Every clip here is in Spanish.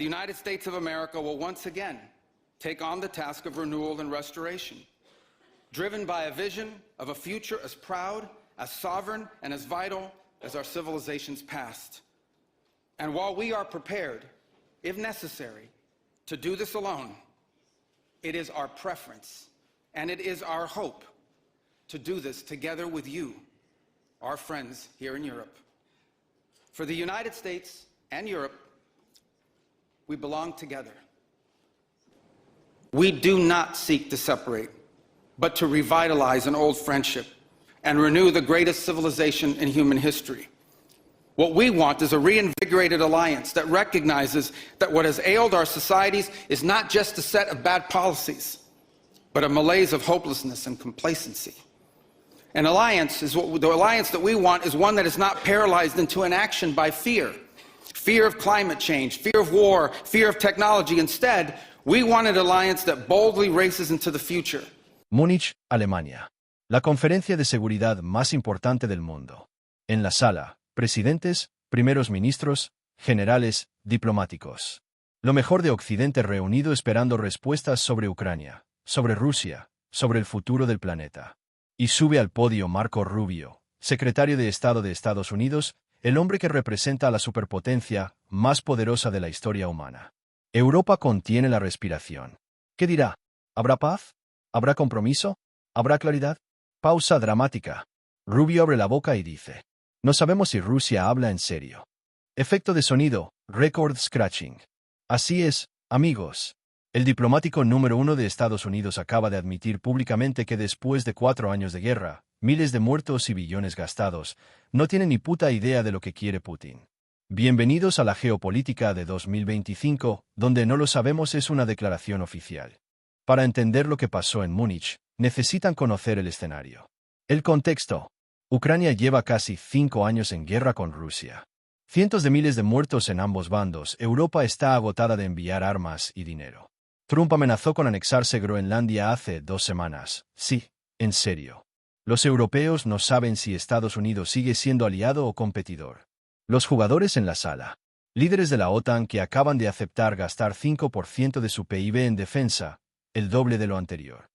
the United States of America will once again take on the task of renewal and restoration, driven by a vision of a future as proud, as sovereign, and as vital as our civilization's past. And while we are prepared, if necessary, to do this alone, it is our preference and it is our hope to do this together with you, our friends here in Europe. For the United States and Europe, we belong together. We do not seek to separate, but to revitalize an old friendship and renew the greatest civilization in human history. What we want is a reinvigorated alliance that recognizes that what has ailed our societies is not just a set of bad policies, but a malaise of hopelessness and complacency. The alliance that we want is one that is not paralyzed into inaction by fear. Fear of climate change, fear of war, fear of technology. Instead, we want an alliance that boldly races into the future. Múnich, Alemania. La conferencia de seguridad más importante del mundo. En la sala, presidentes, primeros ministros, generales, diplomáticos. Lo mejor de Occidente reunido esperando respuestas sobre Ucrania, sobre Rusia, sobre el futuro del planeta. Y sube al podio Marco Rubio, secretario de Estado de Estados Unidos, el hombre que representa a la superpotencia más poderosa de la historia humana. Europa contiene la respiración. ¿Qué dirá? ¿Habrá paz? ¿Habrá compromiso? ¿Habrá claridad? Pausa dramática. Rubio abre la boca y dice: no sabemos si Rusia habla en serio. Efecto de sonido, record scratching. Así es, amigos. El diplomático número 1 de Estados Unidos acaba de admitir públicamente que después de 4 años de guerra, miles de muertos y billones gastados, no tiene ni puta idea de lo que quiere Putin. Bienvenidos a la geopolítica de 2025, donde no lo sabemos es una declaración oficial. Para entender lo que pasó en Múnich, necesitan conocer el escenario. El contexto. Ucrania lleva casi 5 años en guerra con Rusia. Cientos de miles de muertos en ambos bandos. Europa está agotada de enviar armas y dinero. Trump amenazó con anexarse Groenlandia hace 2 semanas. Sí, en serio. Los europeos no saben si Estados Unidos sigue siendo aliado o competidor. Los jugadores en la sala. Líderes de la OTAN que acaban de aceptar gastar 5% de su PIB en defensa, el doble de lo anterior.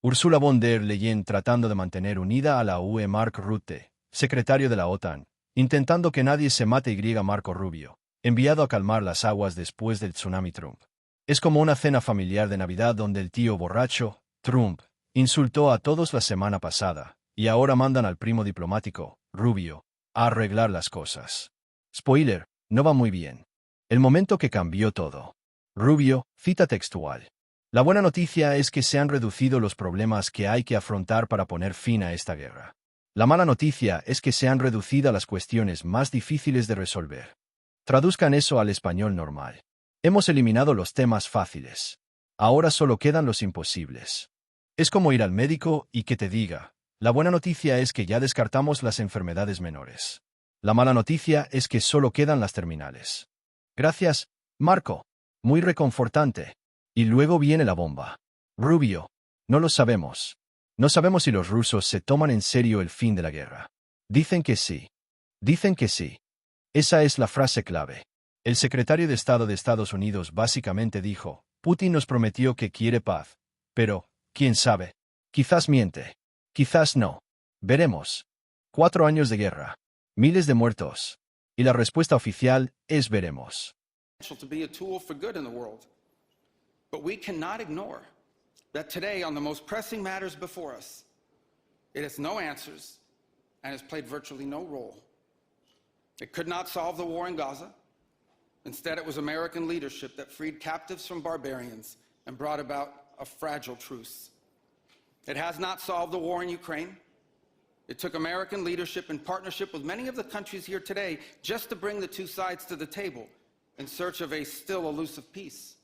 Ursula von der Leyen tratando de mantener unida a la UE. Mark Rutte, secretario de la OTAN, intentando que nadie se mate. Marco Rubio, enviado a calmar las aguas después del tsunami Trump. Es como una cena familiar de Navidad donde el tío borracho, Trump, insultó a todos la semana pasada, y ahora mandan al primo diplomático, Rubio, a arreglar las cosas. Spoiler, no va muy bien. El momento que cambió todo. Rubio, cita textual. La buena noticia es que se han reducido los problemas que hay que afrontar para poner fin a esta guerra. La mala noticia es que se han reducido las cuestiones más difíciles de resolver. Traduzcan eso al español normal. Hemos eliminado los temas fáciles. Ahora solo quedan los imposibles. Es como ir al médico y que te diga: la buena noticia es que ya descartamos las enfermedades menores. La mala noticia es que solo quedan las terminales. Gracias, Marco. Muy reconfortante. Y luego viene la bomba. Rubio. No lo sabemos. No sabemos si los rusos se toman en serio el fin de la guerra. Dicen que sí. Dicen que sí. Esa es la frase clave. El secretario de Estado de Estados Unidos básicamente dijo: Putin nos prometió que quiere paz. Pero, ¿quién sabe? Quizás miente. Quizás no. Veremos. 4 años de guerra. Miles de muertos. Y la respuesta oficial es veremos. But we cannot ignore that today, on the most pressing matters before us, it has no answers and has played virtually no role. It could not solve the war in Gaza. Instead, it was American leadership that freed captives from barbarians and brought about a fragile truce. It has not solved the war in Ukraine. It took American leadership in partnership with many of the countries here today just to bring the two sides to the table in search of a still elusive peace.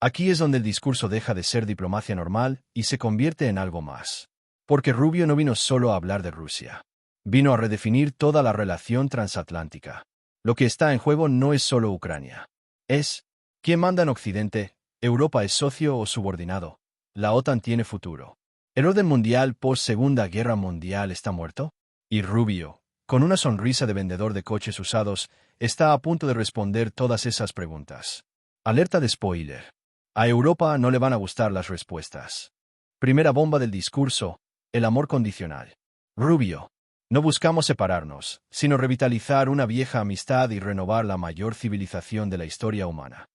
Aquí es donde el discurso deja de ser diplomacia normal y se convierte en algo más. Porque Rubio no vino solo a hablar de Rusia. Vino a redefinir toda la relación transatlántica. Lo que está en juego no es solo Ucrania. Es, ¿quién manda en Occidente? ¿Europa es socio o subordinado? ¿La OTAN tiene futuro? ¿El orden mundial post-Segunda Guerra Mundial está muerto? Y Rubio, con una sonrisa de vendedor de coches usados, está a punto de responder todas esas preguntas. Alerta de spoiler. A Europa no le van a gustar las respuestas. Primera bomba del discurso, el amor condicional. Rubio. No buscamos separarnos, sino revitalizar una vieja amistad y renovar la mayor civilización de la historia humana.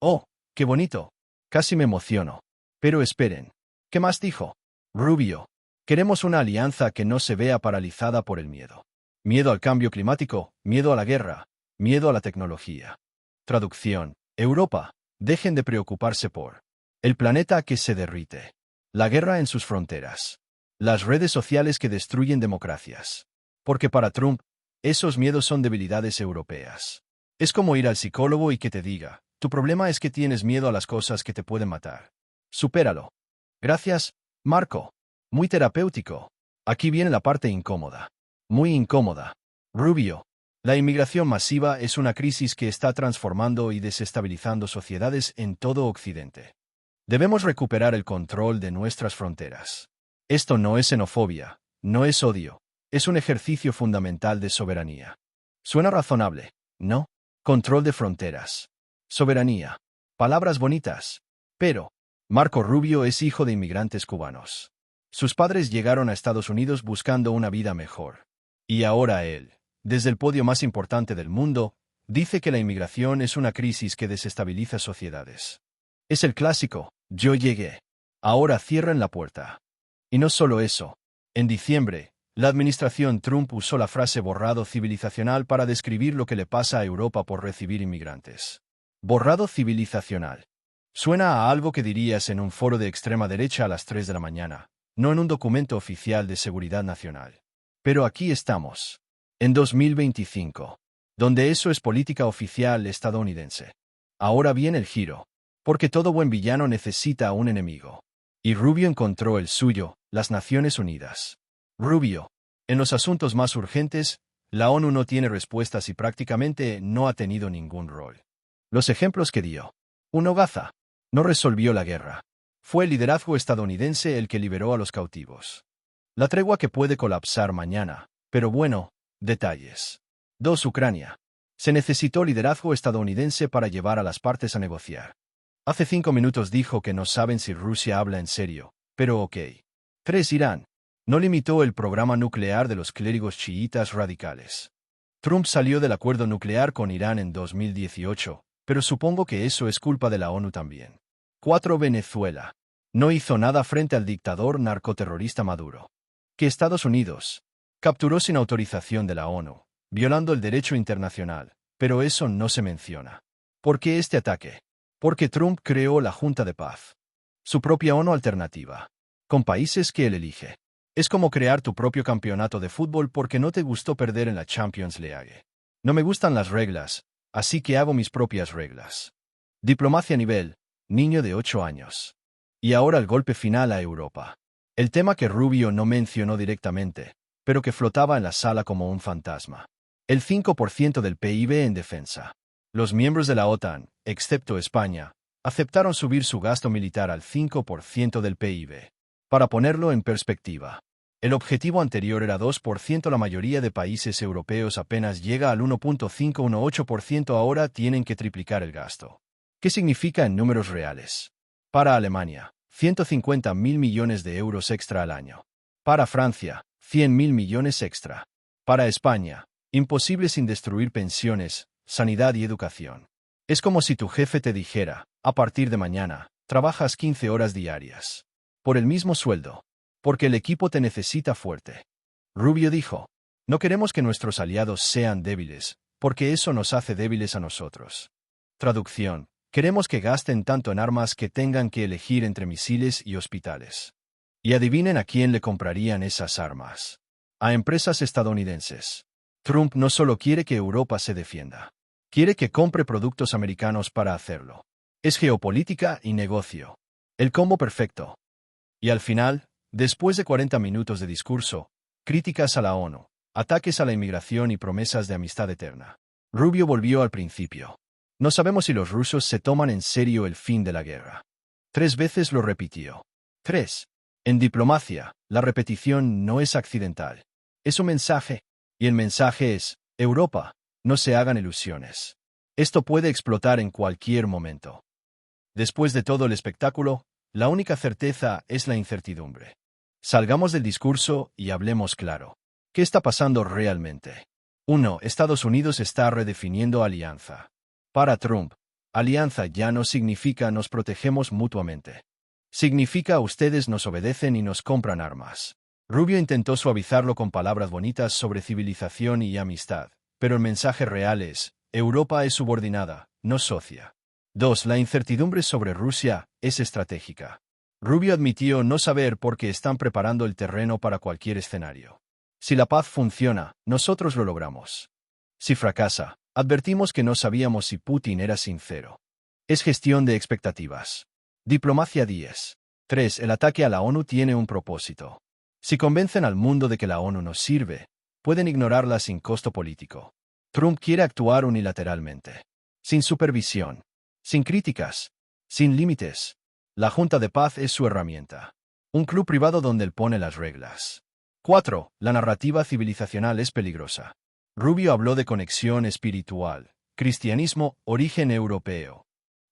¡Oh, qué bonito! Casi me emociono. Pero esperen. ¿Qué más dijo? Rubio. Queremos una alianza que no se vea paralizada por el miedo. Miedo al cambio climático, miedo a la guerra, miedo a la tecnología. Traducción. Europa. Dejen de preocuparse por el planeta que se derrite. La guerra en sus fronteras. Las redes sociales que destruyen democracias. Porque para Trump, esos miedos son debilidades europeas. Es como ir al psicólogo y que te diga, tu problema es que tienes miedo a las cosas que te pueden matar. Supéralo. Gracias, Marco. Muy terapéutico. Aquí viene la parte incómoda. Muy incómoda. Rubio. La inmigración masiva es una crisis que está transformando y desestabilizando sociedades en todo Occidente. Debemos recuperar el control de nuestras fronteras. Esto no es xenofobia, no es odio, es un ejercicio fundamental de soberanía. Suena razonable, ¿no? Control de fronteras. Soberanía. Palabras bonitas. Pero, Marco Rubio es hijo de inmigrantes cubanos. Sus padres llegaron a Estados Unidos buscando una vida mejor. Y ahora él, desde el podio más importante del mundo, dice que la inmigración es una crisis que desestabiliza sociedades. Es el clásico, yo llegué. Ahora cierren la puerta. Y no solo eso. En diciembre, la administración Trump usó la frase borrado civilizacional para describir lo que le pasa a Europa por recibir inmigrantes. Borrado civilizacional. Suena a algo que dirías en un foro de extrema derecha a las 3 de la mañana, no en un documento oficial de seguridad nacional. Pero aquí estamos. En 2025. Donde eso es política oficial estadounidense. Ahora viene el giro. Porque todo buen villano necesita un enemigo. Y Rubio encontró el suyo, las Naciones Unidas. Rubio. En los asuntos más urgentes, la ONU no tiene respuestas y prácticamente no ha tenido ningún rol. Los ejemplos que dio. 1. Gaza. No resolvió la guerra. Fue el liderazgo estadounidense el que liberó a los cautivos. La tregua que puede colapsar mañana, pero bueno, detalles. 2. Ucrania. Se necesitó liderazgo estadounidense para llevar a las partes a negociar. Hace 5 minutos dijo que no saben si Rusia habla en serio, pero ok. 3. Irán. No limitó el programa nuclear de los clérigos chiitas radicales. Trump salió del acuerdo nuclear con Irán en 2018, pero supongo que eso es culpa de la ONU también. 4. Venezuela. No hizo nada frente al dictador narcoterrorista Maduro. Que Estados Unidos capturó sin autorización de la ONU, violando el derecho internacional, pero eso no se menciona. ¿Por qué este ataque? Porque Trump creó la Junta de Paz. Su propia ONU alternativa. Con países que él elige. Es como crear tu propio campeonato de fútbol porque no te gustó perder en la Champions League. No me gustan las reglas, así que hago mis propias reglas. Diplomacia nivel, niño de 8 años. Y ahora el golpe final a Europa. El tema que Rubio no mencionó directamente, pero que flotaba en la sala como un fantasma. El 5% del PIB en defensa. Los miembros de la OTAN, excepto España, aceptaron subir su gasto militar al 5% del PIB. Para ponerlo en perspectiva, el objetivo anterior era 2%. La mayoría de países europeos apenas llega al 1.518%. Ahora tienen que triplicar el gasto. ¿Qué significa en números reales? Para Alemania, 150.000 millones de euros extra al año. Para Francia, 100.000 millones extra. Para España, imposible sin destruir pensiones, sanidad y educación. Es como si tu jefe te dijera, a partir de mañana, trabajas 15 horas diarias. Por el mismo sueldo. Porque el equipo te necesita fuerte. Rubio dijo, no queremos que nuestros aliados sean débiles, porque eso nos hace débiles a nosotros. Traducción, queremos que gasten tanto en armas que tengan que elegir entre misiles y hospitales. Y adivinen a quién le comprarían esas armas. A empresas estadounidenses. Trump no solo quiere que Europa se defienda. Quiere que compre productos americanos para hacerlo. Es geopolítica y negocio. El combo perfecto. Y al final, después de 40 minutos de discurso, críticas a la ONU, ataques a la inmigración y promesas de amistad eterna, Rubio volvió al principio. No sabemos si los rusos se toman en serio el fin de la guerra. 3 veces lo repitió. 3. En diplomacia, la repetición no es accidental. Es un mensaje. Y el mensaje es, Europa, no se hagan ilusiones. Esto puede explotar en cualquier momento. Después de todo el espectáculo, la única certeza es la incertidumbre. Salgamos del discurso y hablemos claro. ¿Qué está pasando realmente? 1. Estados Unidos está redefiniendo alianza. Para Trump, alianza ya no significa nos protegemos mutuamente. Significa ustedes nos obedecen y nos compran armas. Rubio intentó suavizarlo con palabras bonitas sobre civilización y amistad, pero el mensaje real es, Europa es subordinada, no socia. 2. La incertidumbre sobre Rusia es estratégica. Rubio admitió no saber por qué están preparando el terreno para cualquier escenario. Si la paz funciona, nosotros lo logramos. Si fracasa, advertimos que no sabíamos si Putin era sincero. Es gestión de expectativas. Diplomacia 10. 3. El ataque a la ONU tiene un propósito. Si convencen al mundo de que la ONU nos sirve, pueden ignorarla sin costo político. Trump quiere actuar unilateralmente. Sin supervisión. Sin críticas. Sin límites. La Junta de Paz es su herramienta. Un club privado donde él pone las reglas. 4. La narrativa civilizacional es peligrosa. Rubio habló de conexión espiritual, cristianismo, origen europeo.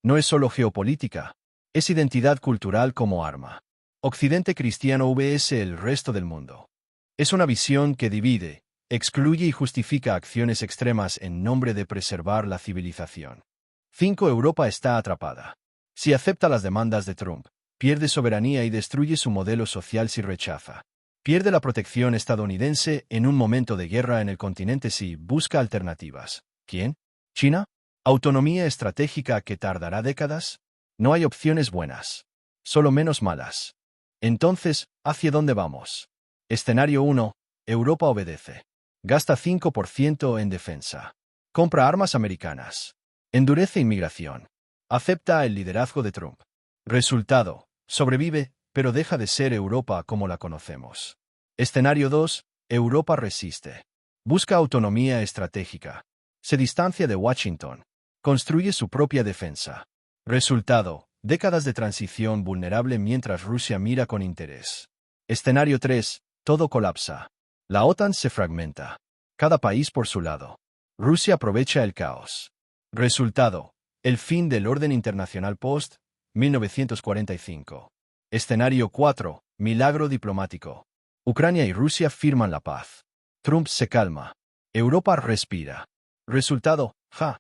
No es solo geopolítica, es identidad cultural como arma. Occidente cristiano vs el resto del mundo. Es una visión que divide, excluye y justifica acciones extremas en nombre de preservar la civilización. 5. Europa está atrapada. Si acepta las demandas de Trump, pierde soberanía y destruye su modelo social si rechaza. Pierde la protección estadounidense en un momento de guerra en el continente si busca alternativas. ¿Quién? ¿China? ¿Autonomía estratégica que tardará décadas? No hay opciones buenas. Solo menos malas. Entonces, ¿hacia dónde vamos? Escenario 1. Europa obedece. Gasta 5% en defensa. Compra armas americanas. Endurece inmigración. Acepta el liderazgo de Trump. Resultado. Sobrevive, pero deja de ser Europa como la conocemos. Escenario 2. Europa resiste. Busca autonomía estratégica. Se distancia de Washington. Construye su propia defensa. Resultado. Décadas de transición vulnerable mientras Rusia mira con interés. Escenario 3. Todo colapsa. La OTAN se fragmenta. Cada país por su lado. Rusia aprovecha el caos. Resultado. El fin del orden internacional post-1945. Escenario 4. Milagro diplomático. Ucrania y Rusia firman la paz. Trump se calma. Europa respira. Resultado. Ja.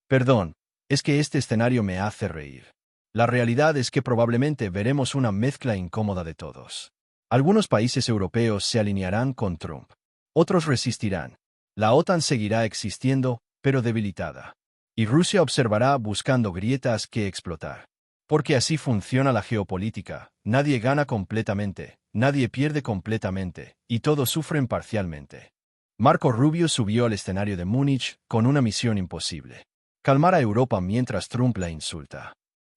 Perdón, es que este escenario me hace reír. La realidad es que probablemente veremos una mezcla incómoda de todos. Algunos países europeos se alinearán con Trump. Otros resistirán. La OTAN seguirá existiendo, pero debilitada. Y Rusia observará buscando grietas que explotar. Porque así funciona la geopolítica, nadie gana completamente, nadie pierde completamente, y todos sufren parcialmente. Marco Rubio subió al escenario de Múnich con una misión imposible. Calmar a Europa mientras Trump la insulta.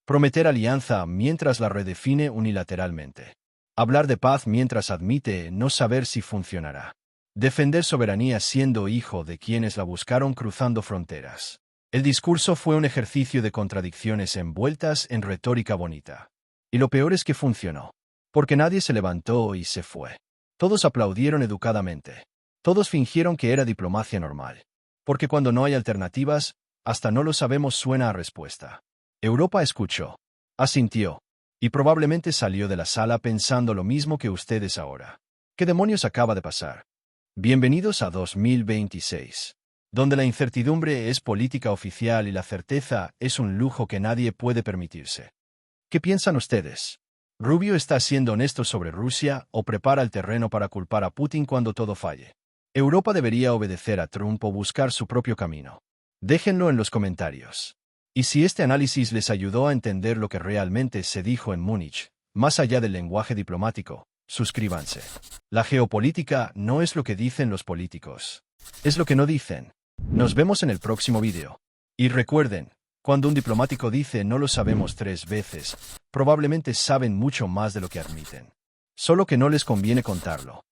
Prometer alianza mientras la redefine unilateralmente. Hablar de paz mientras admite no saber si funcionará. Defender soberanía siendo hijo de quienes la buscaron cruzando fronteras. El discurso fue un ejercicio de contradicciones envueltas en retórica bonita. Y lo peor es que funcionó. Porque nadie se levantó y se fue. Todos aplaudieron educadamente. Todos fingieron que era diplomacia normal. Porque cuando no hay alternativas, hasta no lo sabemos suena a respuesta. Europa escuchó. Asintió. Y probablemente salió de la sala pensando lo mismo que ustedes ahora. ¿Qué demonios acaba de pasar? Bienvenidos a 2026. Donde la incertidumbre es política oficial y la certeza es un lujo que nadie puede permitirse. ¿Qué piensan ustedes? ¿Rubio está siendo honesto sobre Rusia o prepara el terreno para culpar a Putin cuando todo falle? ¿Europa debería obedecer a Trump o buscar su propio camino? Déjenlo en los comentarios. Y si este análisis les ayudó a entender lo que realmente se dijo en Múnich, más allá del lenguaje diplomático, suscríbanse. La geopolítica no es lo que dicen los políticos. Es lo que no dicen. Nos vemos en el próximo vídeo. Y recuerden, cuando un diplomático dice no lo sabemos 3 veces, probablemente saben mucho más de lo que admiten. Solo que no les conviene contarlo.